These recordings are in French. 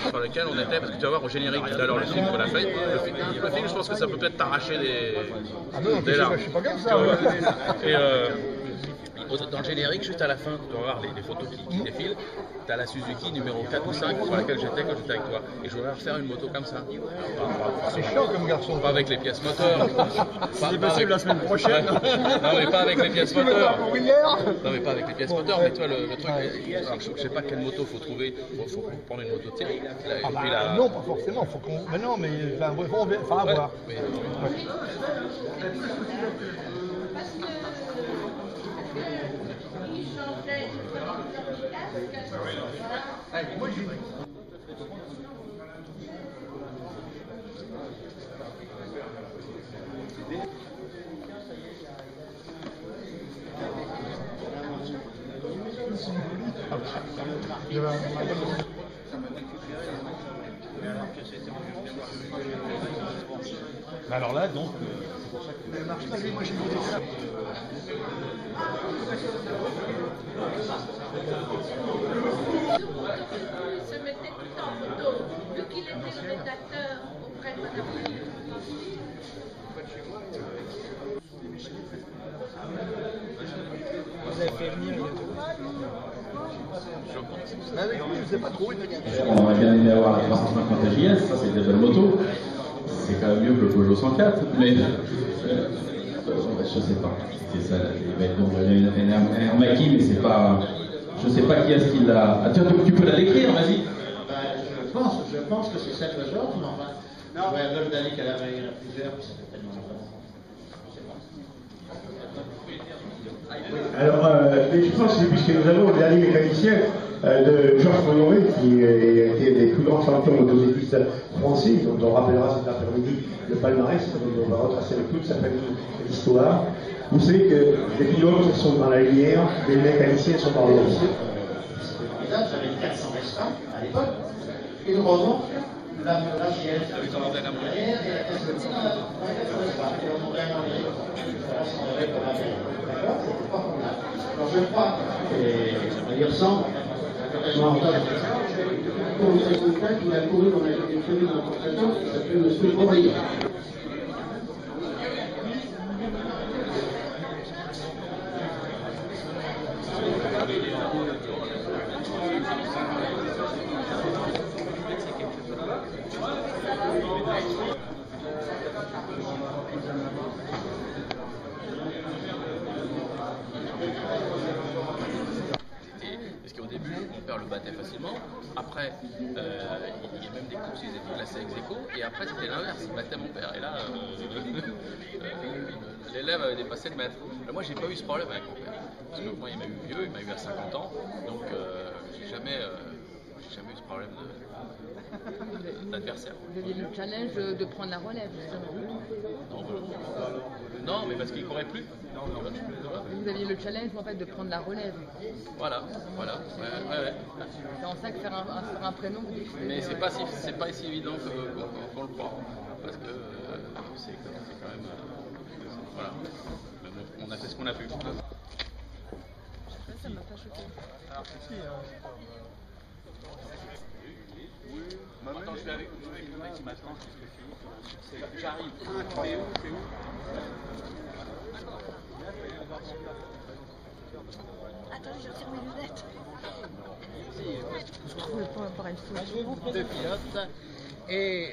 Sur lequel on était, parce que tu vas voir au générique tout à l'heure le film qu'on a fait, le film je pense que ça peut peut-être t'arracher des larmes. Je suis pas comme ça. Et dans le générique, juste à la fin, tu vas voir les photos qui défilent, tu as la Suzuki numéro 4 ou 5 sur laquelle j'étais quand j'étais avec toi. Et je voudrais refaire une moto comme ça. C'est chiant comme garçon. Pas avec les pièces moteurs. C'est possible la semaine prochaine. Non mais pas avec les pièces moteurs. Pour hier. Non mais pas avec les pièces moteurs, mais toi le truc, alors, je sais pas quelle moto faut trouver, faut prendre une moto de série. Non, pas forcément, faut qu'on. Mais non, mais enfin, à voir. Mais, Alors là, donc, c'est pour ça que... Moi, j'ai voté ça. Il se mettait tout en photo, vu qu'il était le rédacteur auprès de Madame. Vous avez fait venir Je sais pas trop. On aurait bien aimé avoir la 350 JS, ça c'est des belles motos. C'est quand même mieux que le Peugeot 104, mais je sais pas. C'est ça, il y a un Mackie, mais c'est pas. Je sais pas qui est-ce qui l'a. Ah, tu peux la décrire, vas-y. Je pense que c'est cette Georges, mais enfin. Non, ouais, Adolphe Danic, elle avait plusieurs, puis ça fait tellement longtemps. Alors, mais je pense que puisque nous avons le dernier mécanicien de Georges Bolloré, qui a été des plus grands champions motocyclistes français, dont on rappellera cet après-midi le palmarès, on va retracer avec toute sa famille l'histoire. Vous savez que les pilotes sont dans la lumière, les mécaniciens sont dans l'ombre. J'avais 400 restants à l'époque, une remonte, la sienne, derrière, et la caisse de pied dans la l'espace. Et on montait un Amérique, on avait comme Amérique. D'accord, c'était pas convenable. Alors je crois, et il ressemble, je m'en entends, on est quelqu'un qui a couru dans une commune en Portugal qui s'appelle M. Bourrier. Parce qu'au début, mon père le battait facilement. Après, il y a même des courses, ils étaient classés ex aequo. Et après, c'était l'inverse, il battait mon père. Et là, l'élève avait dépassé le maître. Moi, j'ai pas eu ce problème avec mon père. Parce que moi, il m'a eu vieux, il m'a eu à 50 ans. Donc, j'ai jamais eu ce problème d'adversaire. Vous aviez le challenge de prendre la relève, justement. Non, mais parce qu'il courait plus. Vous aviez le challenge en fait de prendre la relève. Voilà. Ouais. C'est en ça que faire un prénom, vous dites. Mais c'est pas si évident qu'on le croit. Parce que c'est quand même. Voilà. Mais bon, on a fait ce qu'on a pu. Ça m'a pas choqué. Alors, si, Attends, je vais avec le mec qui m'attend. J'arrive. Incroyable. C'est où? Attends, je retire mes lunettes. Je trouvais pas pareil. de pilote. Et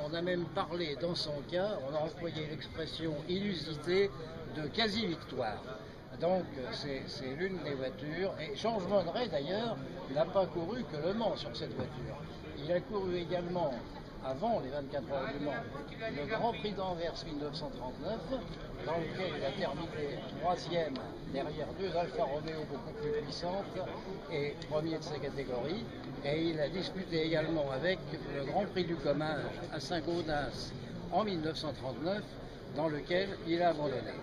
on a même parlé, dans son cas, on a employé l'expression inusitée de quasi-victoire. Donc c'est l'une des voitures. Et Georges Monneret, d'ailleurs, n'a pas couru que Le Mans sur cette voiture. Il a couru également, avant les 24 heures du Mans, le Grand Prix d'Anvers 1939, dans lequel il a terminé 3e derrière 2 Alfa Romeo beaucoup plus puissantes et premier de sa catégorie. Et il a disputé également avec le Grand Prix du Comminges à Saint-Gaudens en 1939, dans lequel il a abandonné.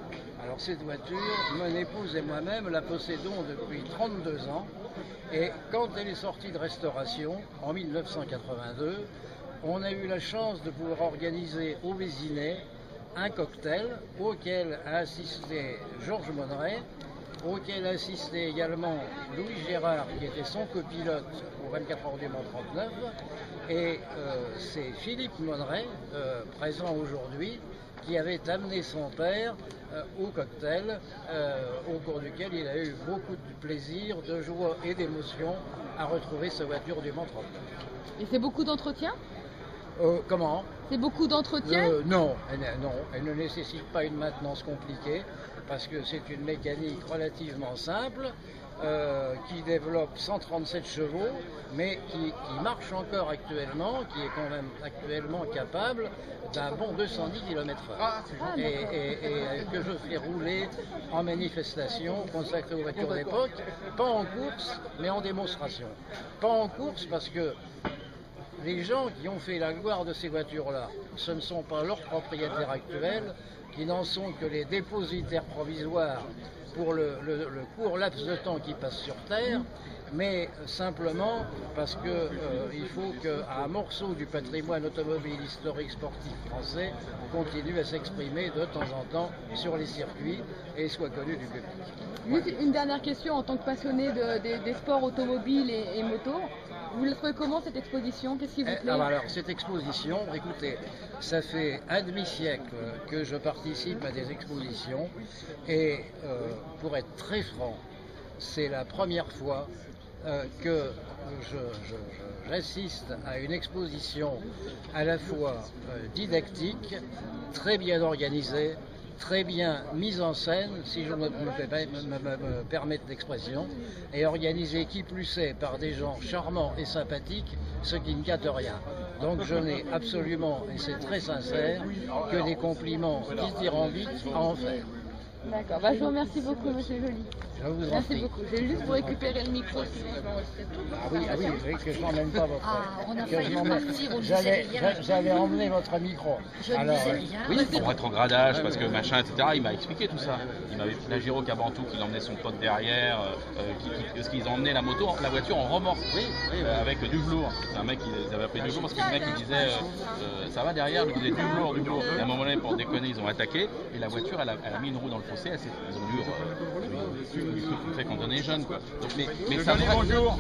Alors cette voiture, mon épouse et moi-même la possédons depuis 32 ans. Et quand elle est sortie de restauration, en 1982, on a eu la chance de pouvoir organiser au Vésinet un cocktail auquel a assisté Georges Monneret, auquel assistait également Louis Gérard, qui était son copilote au 24 heures du Mans 39, et c'est Philippe Monneret, présent aujourd'hui, qui avait amené son père au cocktail, au cours duquel il a eu beaucoup de plaisir, de joie et d'émotion à retrouver sa voiture du Mans 39. Et c'est beaucoup d'entretien? Comment? C'est beaucoup d'entretien? Non, elle ne nécessite pas une maintenance compliquée, parce que c'est une mécanique relativement simple, qui développe 137 chevaux, mais qui marche encore actuellement, qui est quand même actuellement capable d'un bon 210 km/h. Et que je fais rouler en manifestation consacrée aux voitures d'époque, pas en course, mais en démonstration. Pas en course parce que les gens qui ont fait la gloire de ces voitures-là, ce ne sont pas leurs propriétaires actuels, qui n'en sont que les dépositaires provisoires pour le court laps de temps qui passe sur Terre, mais simplement parce qu'il faut qu'un morceau du patrimoine automobile historique sportif français continue à s'exprimer de temps en temps sur les circuits et soit connu du public. Juste une dernière question en tant que passionné des sports automobiles et motos. Vous le trouvez comment cette exposition? Qu'est-ce qui vous plaît? Alors, cette exposition, écoutez, ça fait un demi-siècle que je participe à des expositions et pour être très franc, c'est la première fois que j'assiste à une exposition à la fois didactique, très bien organisée, très bien mise en scène, si je me permettre l'expression, et organisée qui plus est par des gens charmants et sympathiques, ce qui ne gâte rien. Donc je n'ai absolument, et c'est très sincère, que des compliments dithyrambiques à en faire. D'accord, je vous remercie beaucoup, monsieur Joly. Je vous en Merci prie. beaucoup. J'ai juste pour récupérer le micro. Oui, que je n'emmène pas votre... on a que failli je m'emmène- partir, on disait rien. J'avais emmené votre micro. Je ne disais rien. Oui, pour rétrogradage, parce que machin, etc. Il m'a expliqué tout ça. Il m'avait fait la Giro Cabantou, qu'il emmenait son pote derrière, parce qu'ils ont emmené la voiture en remorque, avec du velours. C'est un mec qui les avait appelé du velours parce que le mec il disait ça va derrière, il disait du velours. Et à un moment donné, pour déconner, ils ont attaqué et la voiture elle a mis une roue dans le fossé. Ils ont dû fait quand on est jeune quoi. Donc, mais ça bonjour.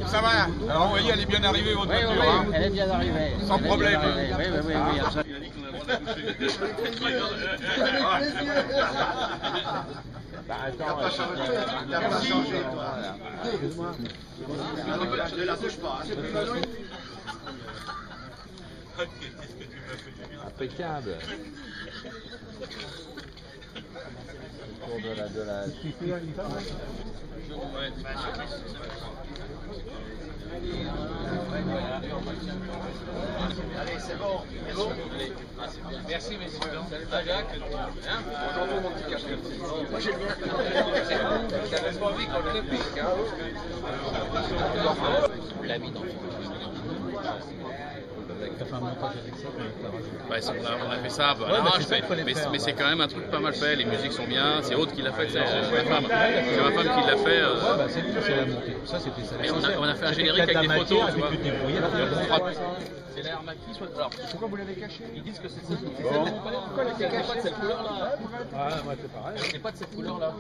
Ça va. Alors vous voyez, elle est bien arrivée votre voiture. Hein. Elle est bien arrivée. Sans problème. Oui, absolument. T'as pas changé, toi. Excuse-moi. Ne la bouge pas. Impeccable. Autour de la... Allez, c'est bon. C'est bon. Merci messieurs. Ah Jacques, Bonjour mon petit café. Moi j'ai bien. t'avais pas envie qu'on le pique, hein. L'ami dans T'as fait un montage avec ça on a fait ça à l'arrache, mais c'est quand même un truc pas mal fait. Les musiques sont bien, c'est Aude qui l'a fait, c'est ma femme. C'est ma femme qui l'a fait. c'est la montée. Ça, c'était ça. Et on a fait un générique avec des photos, tu vois. C'est l'air maquis, soit. Alors, Pourquoi vous l'avez caché? ils disent que c'est ça. Pourquoi elle était pas de cette couleur-là? Ah, moi, c'est pareil. Elle était pas de cette couleur-là.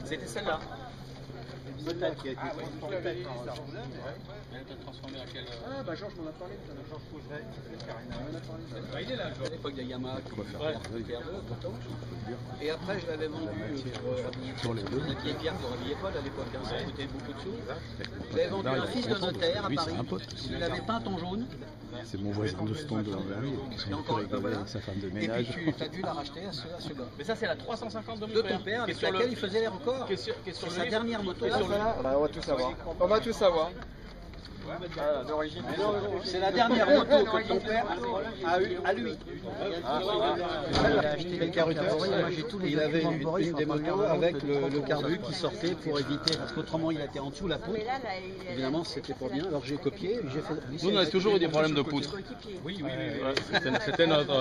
C'était celle-là. Peut-être qu'il a été transporté. Elle était transformée à quelle. Ah bah Georges m'en a parlé, Georges Cougeret, Karina m'en a parlé. Il est là, à l'époque de Yamaha qui va faire Et après, je l'avais vendu sur les Pierre pour habiller Paul à l'époque, ça coûtait beaucoup de sous. Je l'avais vendu à un fils de notaire à Paris, il avait peint en jaune. C'est mon voisin de stand de l'Anvers, qui sont encore rigolés avec sa femme de ménage. Et puis tu as dû la racheter à ce gars. Mais ça, c'est la 350 De ton père, avec laquelle il faisait les records. C'est sa dernière moto. On va tout savoir. On va tout savoir. D'origine. C'est la dernière moto que ton père a eu à lui. Il a acheté des carrutheurs, moi j'ai tous les Il avait une des motos avec le carbu qui sortait pour éviter, parce qu'autrement il était en dessous la poutre. Évidemment c'était pas bien, alors j'ai copié, j'ai fait. Nous, on a toujours eu des problèmes de poutre. Oui. C'était notre.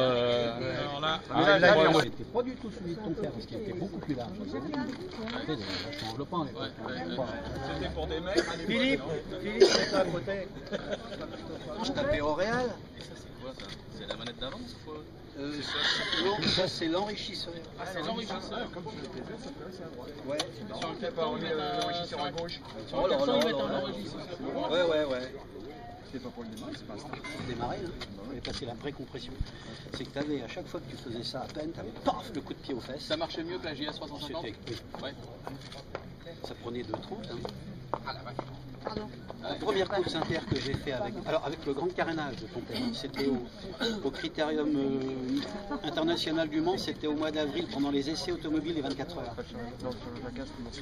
C'était pas du tout celui de ton père, parce qu'il était beaucoup plus large. C'était vachement enveloppant à l'époque. C'était pour des mecs. Philippe, c'est tapotais. Je tapais au réal. Et ça, c'est quoi ça? C'est la manette d'avance ou quoi? Non, ça c'est l'enrichisseur. Ah, c'est l'enrichisseur. Comme tu le faisais, ça peut à droite. Ouais. Sur le capot, on met l'enrichisseur à gauche. Sur le 400, ils mettent un enrichisseur. Ouais. C'est pas pour le démarrer, c'est pas ça. Démarrer, hein. Mais passer la précompression. C'est que tu avais, à chaque fois que tu faisais ça à peine, tu avais paf le coup de pied aux fesses. Ça marchait mieux que la JS 350? Ouais. Ça prenait 2,30. Hein. Ah la vache. Pardon. La première course inter que j'ai fait avec le grand carénage de ton père, c'était au Critérium international du Mans, c'était au mois d'avril pendant les essais automobiles les 24 heures.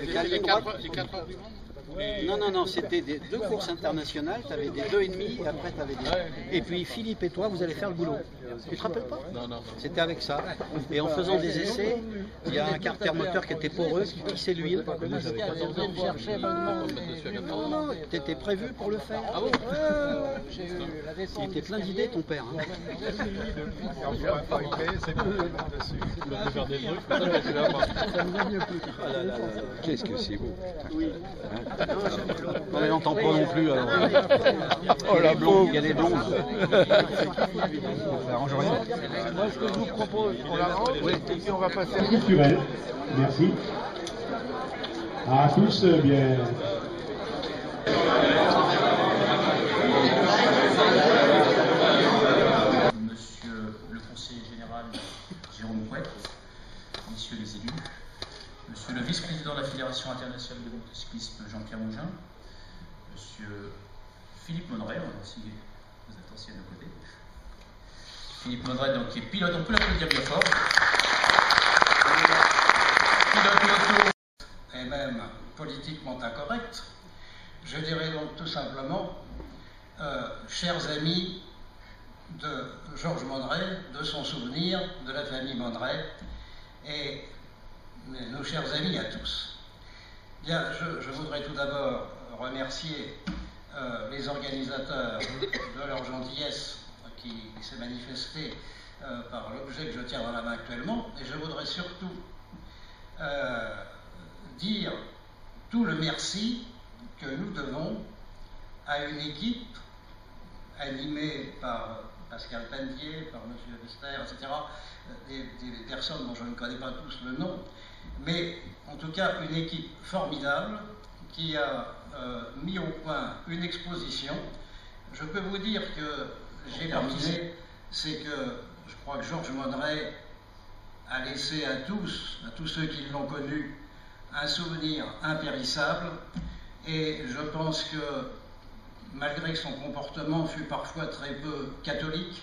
Les 4 heures du monde? Non, c'était deux courses internationales, tu avais des 2,5 et après tu avais des... Et puis Philippe et toi, vous allez faire le boulot. Tu te rappelles pas? Non. C'était avec ça. Et en faisant des essais, il y a un carter moteur qui était poreux, qui pissait l'huile. Non, t'étais prévu pour le faire. Ah bon? Il était plein d'idées, ton père. Hein. Qu'est-ce que c'est beau. Oui. On ne l'entend pas non plus. Alors. Oh la pauvre. Il y a des blondes. Moi, ce que je vous propose, on la rend, et puis on va passer à... Culturel. Merci. À tous, bien. Monsieur le conseiller général Jérôme Couette, messieurs les élus, monsieur le vice-président de la Fédération internationale de cyclisme Jean-Pierre Mougin, monsieur Philippe Monneray, on va aussi vous êtes aussi à nos côtés. Philippe Monneray, donc, qui est pilote, on peut l'applaudir bien fort. Pilote moto et même politiquement incorrect. Je dirais donc tout simplement, chers amis de Georges Monneray, de son souvenir, de la famille Monneray, et nos chers amis à tous. Bien, je voudrais tout d'abord remercier les organisateurs de leur gentillesse qui s'est manifestée par l'objet que je tiens dans la main actuellement, et je voudrais surtout dire tout le merci que nous devons à une équipe animée par Pascal Pendier, par M. Vester, etc., des personnes dont je ne connais pas tous le nom, mais en tout cas une équipe formidable qui a mis au point une exposition. Je peux vous dire que j'ai terminé, c'est que je crois que Georges Monneray a laissé à tous ceux qui l'ont connu, un souvenir impérissable, et je pense que malgré que son comportement fût parfois très peu catholique,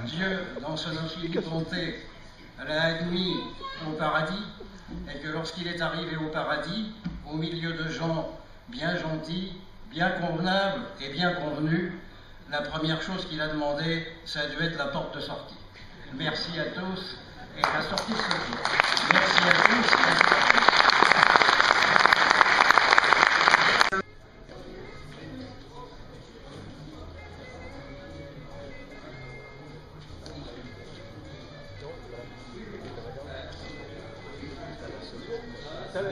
Dieu, dans son infinie bonté, l'a admis au paradis, et que lorsqu'il est arrivé au paradis, au milieu de gens bien gentils, bien convenables et bien convenus, la première chose qu'il a demandé, ça a dû être la porte de sortie. Merci à tous, et la sortie se fait. Merci à tous. Ça va.